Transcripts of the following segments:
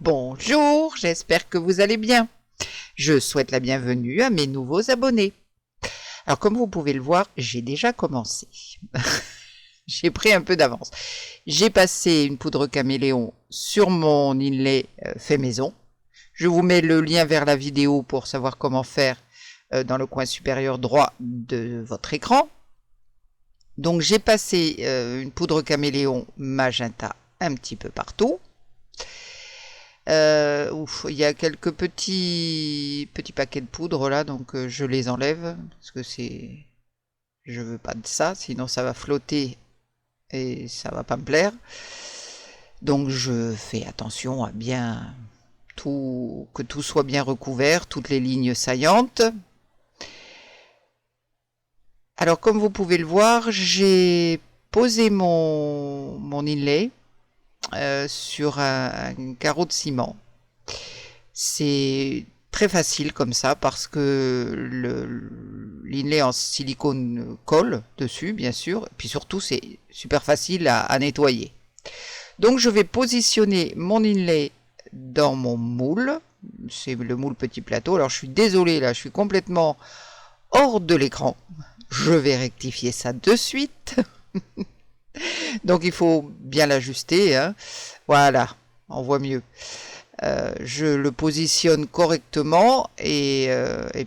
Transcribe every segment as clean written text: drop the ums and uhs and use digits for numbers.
Bonjour, j'espère que vous allez bien. Je souhaite la bienvenue à mes nouveaux abonnés. Alors comme vous pouvez le voir, j'ai déjà commencé. J'ai pris un peu d'avance. J'ai passé une poudre caméléon sur mon inlay fait maison. Je vous mets le lien vers la vidéo pour savoir comment faire dans le coin supérieur droit de votre écran. Donc j'ai passé une poudre caméléon magenta un petit peu partout. Il y a quelques petits paquets de poudre là, donc je les enlève parce que je veux pas de ça, sinon ça va flotter et ça va pas me plaire. Donc je fais attention à bien que tout soit bien recouvert, toutes les lignes saillantes. Alors comme vous pouvez le voir, j'ai posé mon inlay sur un carreau de ciment. C'est très facile comme ça parce que l'inlay en silicone colle dessus, bien sûr, et puis surtout c'est super facile à nettoyer. Donc je vais positionner mon inlay dans mon moule, c'est le moule petit plateau. Alors je suis désolé, là je suis complètement hors de l'écran, je vais rectifier ça de suite. Donc il faut bien l'ajuster, hein. Voilà, on voit mieux. Je le positionne correctement et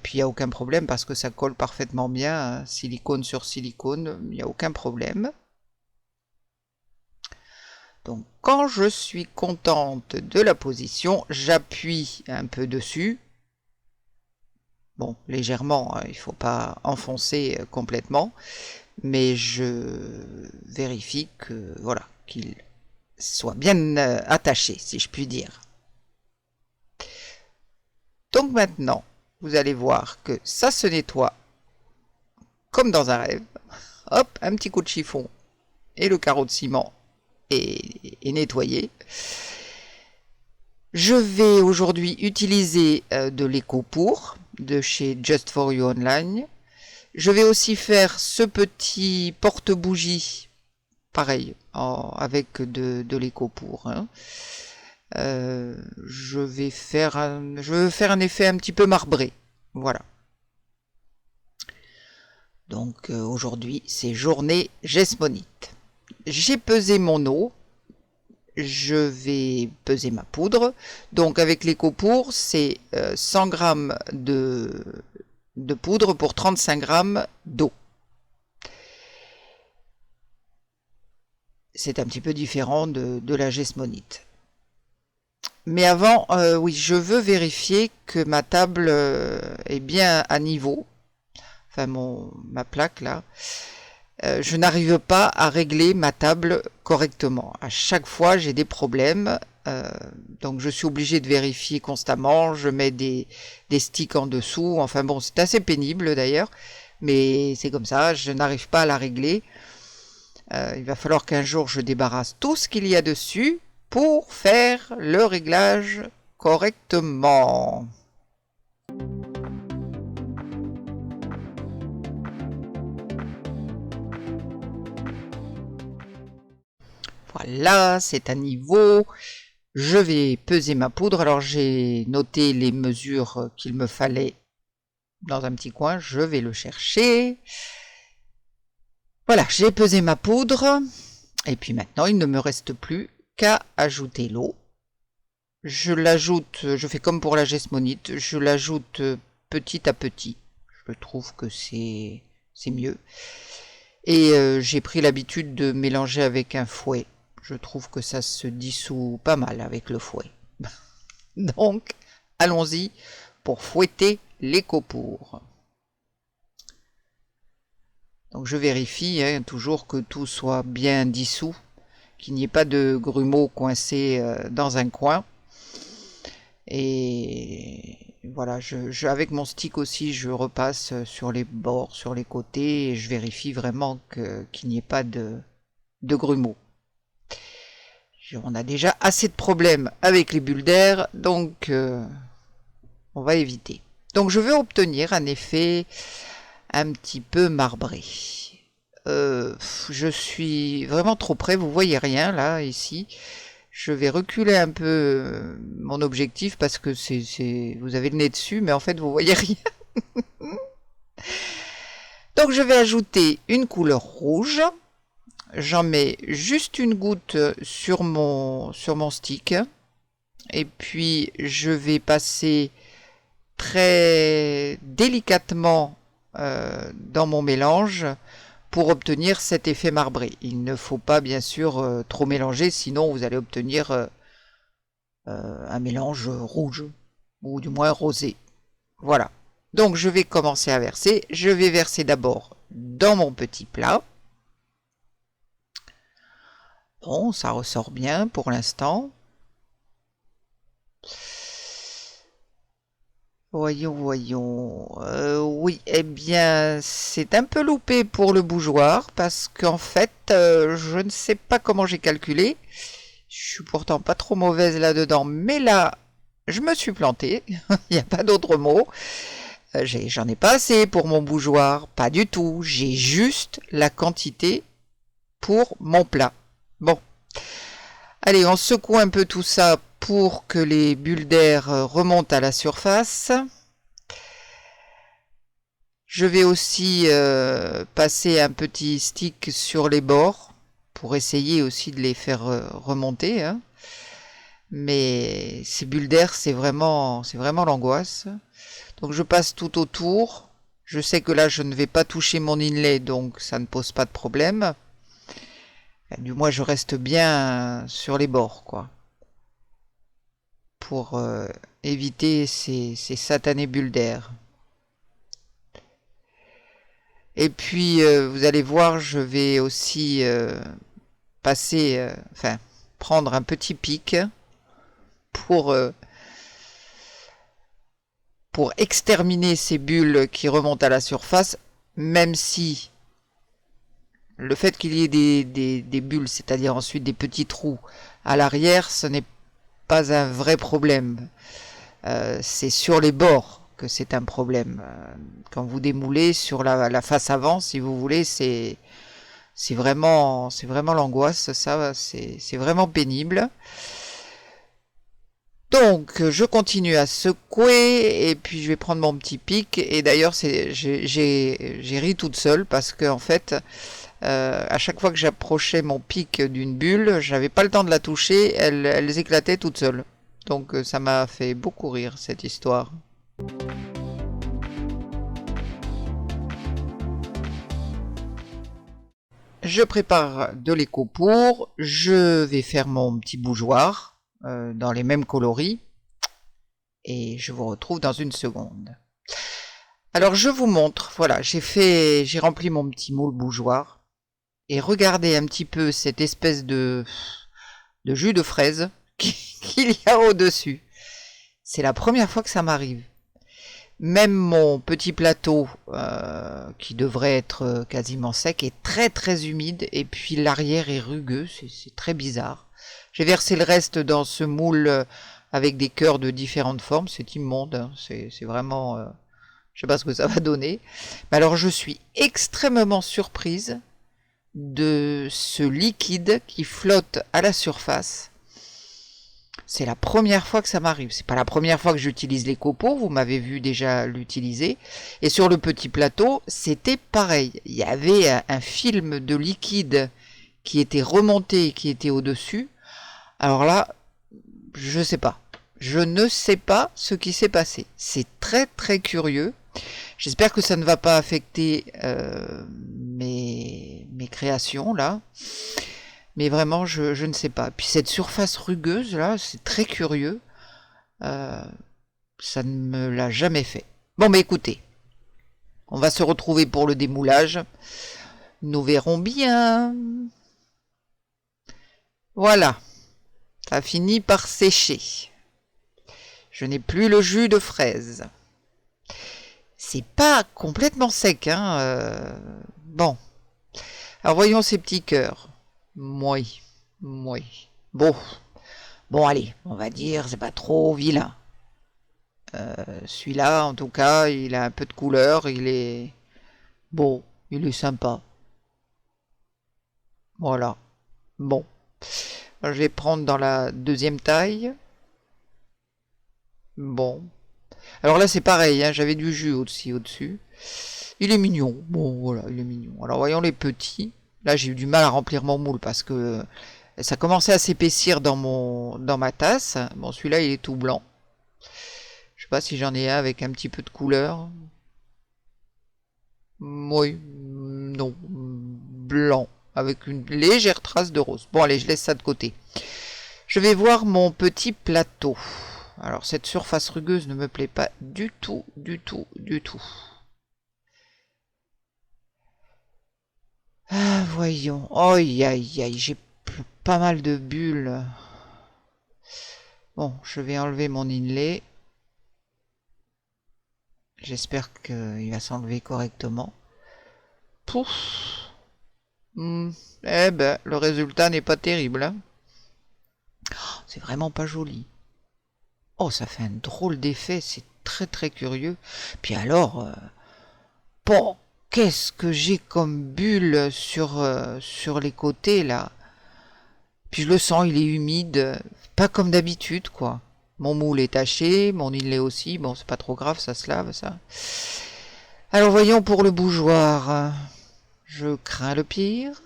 puis il n'y a aucun problème parce que ça colle parfaitement bien, hein. Silicone sur silicone, il n'y a aucun problème. Donc quand je suis contente de la position, j'appuie un peu dessus. Bon, légèrement, hein, il ne faut pas enfoncer complètement, mais je vérifie que voilà, qu'il soit bien attaché, si je puis dire. Donc maintenant, vous allez voir que ça se nettoie comme dans un rêve. Hop, un petit coup de chiffon et le carreau de ciment est nettoyé. Je vais aujourd'hui utiliser de l'éco-pour de chez Just For You Online. Je vais aussi faire ce petit porte-bougie, pareil, avec de l'éco-pour, hein. Je vais faire un effet un petit peu marbré, voilà. Donc aujourd'hui c'est journée Jesmonite. J'ai pesé mon eau, je vais peser ma poudre. Donc avec l'éco-pour c'est 100 g de poudre pour 35 g d'eau. C'est un petit peu différent de la Jesmonite. Mais avant, oui, je veux vérifier que ma table est bien à niveau. Enfin, ma plaque là. Je n'arrive pas à régler ma table correctement. À chaque fois, j'ai des problèmes. Donc, je suis obligée de vérifier constamment. Je mets des sticks en dessous. Enfin bon, c'est assez pénible d'ailleurs. Mais c'est comme ça, je n'arrive pas à la régler. Il va falloir qu'un jour, je débarrasse tout ce qu'il y a dessus pour faire le réglage correctement. Voilà, c'est à niveau. Je vais peser ma poudre. Alors j'ai noté les mesures qu'il me fallait dans un petit coin. Je vais le chercher. Voilà, j'ai pesé ma poudre. Et puis maintenant, il ne me reste plus qu'à ajouter l'eau. Je l'ajoute, je fais comme pour la Jesmonite, je l'ajoute petit à petit. Je trouve que c'est mieux. Et j'ai pris l'habitude de mélanger avec un fouet. Je trouve que ça se dissout pas mal avec le fouet. Donc, allons-y pour fouetter l'éco-pour. Donc je vérifie toujours que tout soit bien dissous, qu'il n'y ait pas de grumeaux coincés dans un coin. Et voilà, avec mon stick aussi, je repasse sur les bords, sur les côtés, et je vérifie vraiment qu'il n'y ait pas de grumeaux. On a déjà assez de problèmes avec les bulles d'air, donc on va éviter. Donc je veux obtenir un effet un petit peu marbré. Je suis vraiment trop près, vous voyez rien là, ici. Je vais reculer un peu mon objectif parce que vous avez le nez dessus, mais en fait vous voyez rien. Donc je vais ajouter une couleur rouge. J'en mets juste une goutte sur mon stick. Et puis je vais passer très délicatement dans mon mélange pour obtenir cet effet marbré. Il ne faut pas bien sûr trop mélanger, sinon vous allez obtenir un mélange rouge, ou du moins rosé. Voilà. Donc je vais commencer à verser. Je vais verser d'abord dans mon petit plat. Bon, ça ressort bien pour l'instant. Voyons. Oui, eh bien, c'est un peu loupé pour le bougeoir parce qu'en fait, je ne sais pas comment j'ai calculé. Je suis pourtant pas trop mauvaise là-dedans, mais là, je me suis plantée. Il n'y a pas d'autre mot. J'en ai pas assez pour mon bougeoir, pas du tout. J'ai juste la quantité pour mon plat. Bon. Allez, on secoue un peu tout ça pour que les bulles d'air remontent à la surface. Je vais aussi passer un petit stick sur les bords pour essayer aussi de les faire remonter. Hein. Mais ces bulles d'air, c'est vraiment l'angoisse. Donc je passe tout autour. Je sais que là, je ne vais pas toucher mon inlay, donc ça ne pose pas de problème. Du moins, je reste bien sur les bords, quoi. Pour éviter ces satanées bulles d'air. Et puis, vous allez voir, je vais aussi prendre un petit pic pour exterminer ces bulles qui remontent à la surface, même si le fait qu'il y ait des bulles, c'est-à-dire ensuite des petits trous à l'arrière, ce n'est pas un vrai problème. C'est sur les bords que c'est un problème. Quand vous démoulez sur la face avant, si vous voulez, c'est vraiment l'angoisse, ça, c'est vraiment pénible. Donc, je continue à secouer et puis je vais prendre mon petit pic. Et d'ailleurs, j'ai ri toute seule parce que en fait, à chaque fois que j'approchais mon pic d'une bulle, j'avais pas le temps de la toucher, elles éclataient toutes seules. Donc, ça m'a fait beaucoup rire cette histoire. Je prépare de l'éco pour, je vais faire mon petit bougeoir dans les mêmes coloris et je vous retrouve dans une seconde. Alors je vous montre, voilà, j'ai rempli mon petit moule bougeoir et regardez un petit peu cette espèce de jus de fraise qu'il y a au-dessus. C'est la première fois que ça m'arrive. Même mon petit plateau, qui devrait être quasiment sec, est très très humide et puis l'arrière est rugueux, c'est très bizarre. J'ai versé le reste dans ce moule avec des cœurs de différentes formes, c'est immonde, hein. C'est vraiment... je sais pas ce que ça va donner. Mais alors je suis extrêmement surprise de ce liquide qui flotte à la surface. C'est la première fois que ça m'arrive. C'est pas la première fois que j'utilise les copeaux, vous m'avez vu déjà l'utiliser. Et sur le petit plateau, c'était pareil. Il y avait un film de liquide qui était remonté, qui était au-dessus. Alors là, je sais pas. Je ne sais pas ce qui s'est passé. C'est très très curieux. J'espère que ça ne va pas affecter mes créations là. Mais vraiment, je ne sais pas. Puis cette surface rugueuse, là, c'est très curieux. Ça ne me l'a jamais fait. Bon, mais écoutez, on va se retrouver pour le démoulage. Nous verrons bien. Voilà, ça finit par sécher. Je n'ai plus le jus de fraise. C'est pas complètement sec, hein. Bon. Alors voyons ces petits cœurs. Oui. Bon, allez, on va dire, c'est pas trop vilain. Celui-là, en tout cas, il a un peu de couleur, il est beau, il est sympa. Voilà. Bon. Je vais prendre dans la deuxième taille. Bon. Alors là, c'est pareil, hein, j'avais du jus aussi au-dessus. Il est mignon. Bon, voilà, il est mignon. Alors, voyons les petits. Là, j'ai eu du mal à remplir mon moule parce que ça commençait à s'épaissir dans ma tasse. Bon, celui-là, il est tout blanc. Je sais pas si j'en ai un avec un petit peu de couleur. Oui, non, blanc, avec une légère trace de rose. Bon, allez, je laisse ça de côté. Je vais voir mon petit plateau. Alors, cette surface rugueuse ne me plaît pas du tout, du tout, du tout. Ah, voyons. Aïe, aïe, aïe, j'ai pas mal de bulles. Bon, je vais enlever mon inlay. J'espère qu'il va s'enlever correctement. Pouf. Eh ben, le résultat n'est pas terrible. Hein. Oh, c'est vraiment pas joli. Oh, ça fait un drôle d'effet, c'est très très curieux. Puis alors, bon, qu'est-ce que j'ai comme bulle sur les côtés là. Puis je le sens, il est humide, pas comme d'habitude quoi. Mon moule est taché, mon inlay aussi, bon c'est pas trop grave, ça se lave ça. Alors voyons pour le bougeoir. Je crains le pire.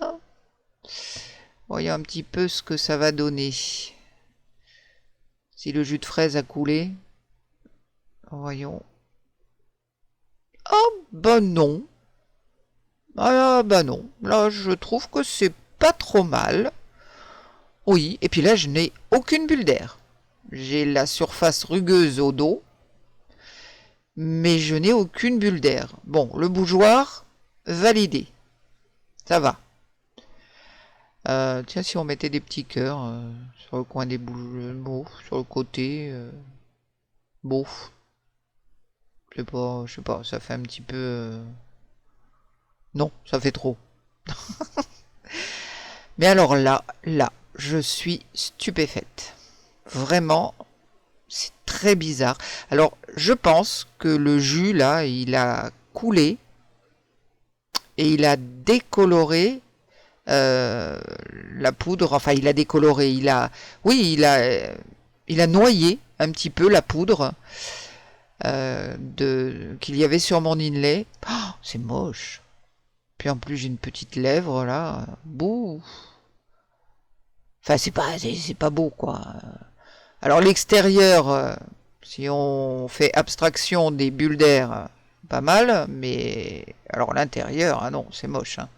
Voyons un petit peu ce que ça va donner. Si le jus de fraise a coulé. Voyons. Ah ben non. Ah ben non. Là je trouve que c'est pas trop mal. Oui, et puis là je n'ai aucune bulle d'air. J'ai la surface rugueuse au dos. Mais je n'ai aucune bulle d'air. Bon, le bougeoir, validé. Ça va. Tiens, si on mettait des petits cœurs sur le coin des bouges, sur le côté, bof. Je sais pas, ça fait un petit peu. Non, ça fait trop. Mais alors là, je suis stupéfaite. Vraiment, c'est très bizarre. Alors, je pense que le jus là, il a coulé et il a décoloré la poudre, enfin il a décoloré, oui, il a noyé un petit peu la poudre qu'il y avait sur mon inlay. Oh, c'est moche. Puis en plus j'ai une petite lèvre là, bouh. Enfin c'est pas beau quoi. Alors l'extérieur, si on fait abstraction des bulles d'air, pas mal, mais alors l'intérieur, ah non, c'est moche. Hein.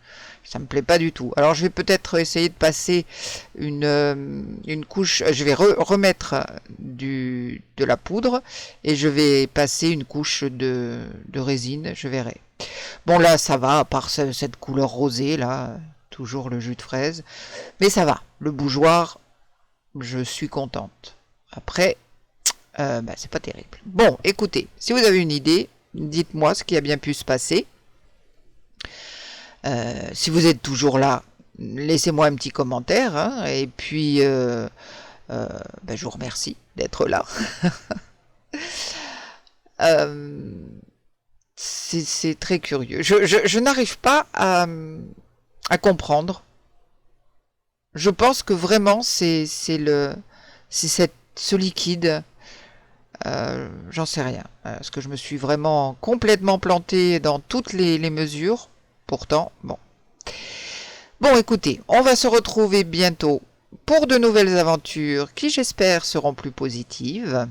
Ça me plaît pas du tout. Alors je vais peut-être essayer de passer une couche. Je vais remettre de la poudre et je vais passer une couche de résine. Je verrai. Bon là ça va, à part cette couleur rosée là, toujours le jus de fraise. Mais ça va. Le bougeoir, je suis contente. Après, c'est pas terrible. Bon, écoutez, si vous avez une idée, dites-moi ce qui a bien pu se passer. Si vous êtes toujours là, laissez-moi un petit commentaire. Hein, et puis, je vous remercie d'être là. C'est très curieux. Je n'arrive pas à comprendre. Je pense que vraiment, c'est ce liquide. J'en sais rien. Parce que je me suis vraiment complètement plantée dans toutes les mesures. Pourtant, bon. Bon, écoutez, on va se retrouver bientôt pour de nouvelles aventures qui, j'espère, seront plus positives.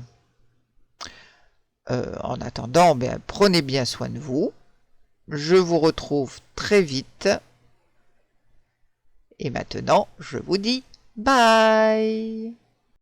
En attendant, prenez bien soin de vous. Je vous retrouve très vite. Et maintenant, je vous dis bye!